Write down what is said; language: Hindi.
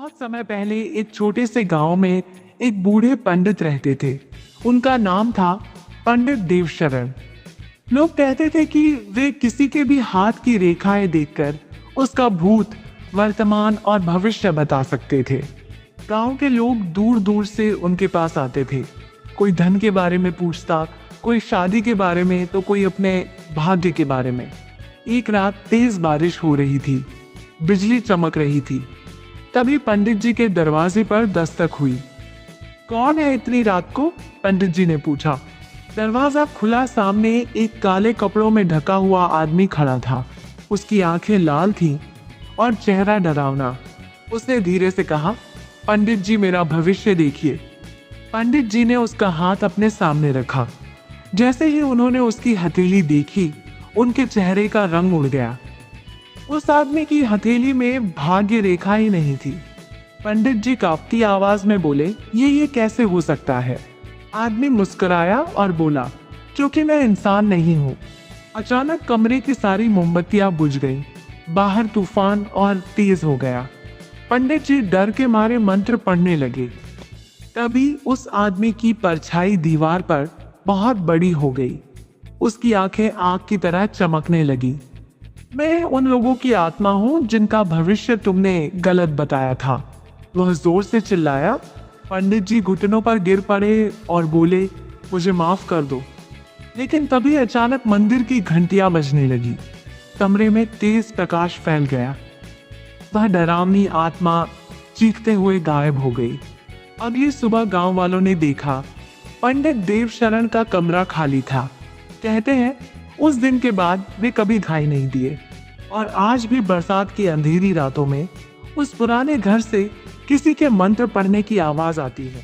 बहुत समय पहले एक छोटे से गांव में एक बूढ़े पंडित रहते थे। उनका नाम था पंडित देवशरण। लोग कहते थे कि वे किसी के भी हाथ की रेखाएं देखकर उसका भूत, वर्तमान और भविष्य बता सकते थे। गांव के लोग दूर दूर से उनके पास आते थे। कोई धन के बारे में पूछता, कोई शादी के बारे में, तो कोई अपने भाग्य के बारे में। एक रात तेज बारिश हो रही थी, बिजली चमक रही थी। तभी पंडित जी के दरवाजे पर दस्तक हुई। कौन है इतनी रात को? पंडित जी ने पूछा। दरवाजा खुला, सामने एक काले कपड़ों में ढका हुआ आदमी खड़ा था। उसकी आंखें लाल थीं और चेहरा डरावना। उसने धीरे से कहा, पंडित जी मेरा भविष्य देखिए। पंडित जी ने उसका हाथ अपने सामने रखा। जैसे ही उन्होंने उसकी हथेली देखी, उनके चेहरे का रंग उड़ गया। उस आदमी की हथेली में भाग्य रेखा ही नहीं थी। पंडित जी कांपती आवाज में बोले, ये कैसे हो सकता है? आदमी मुस्कुराया और बोला, क्योंकि मैं इंसान नहीं हूँ। अचानक कमरे की सारी मोमबत्तियां बुझ गईं। बाहर तूफान और तेज हो गया। पंडित जी डर के मारे मंत्र पढ़ने लगे। तभी उस आदमी की परछाई दीवार पर बहुत बड़ी हो गई। उसकी आंखें आग की तरह चमकने लगी। मैं उन लोगों की आत्मा हूं जिनका भविष्य तुमने गलत बताया था, वह जोर से चिल्लाया। पंडित जी घुटनों पर गिर पड़े और बोले, मुझे माफ कर दो। लेकिन तभी अचानक मंदिर की घंटियां बजने लगी। कमरे में तेज प्रकाश फैल गया। वह डरावनी आत्मा चीखते हुए गायब हो गई। अगली सुबह गांव वालों ने देखा, पंडित देवशरण का कमरा खाली था। कहते हैं उस दिन के बाद वे कभी दिखाई नहीं दिए। और आज भी बरसात की अंधेरी रातों में उस पुराने घर से किसी के मंत्र पढ़ने की आवाज आती है।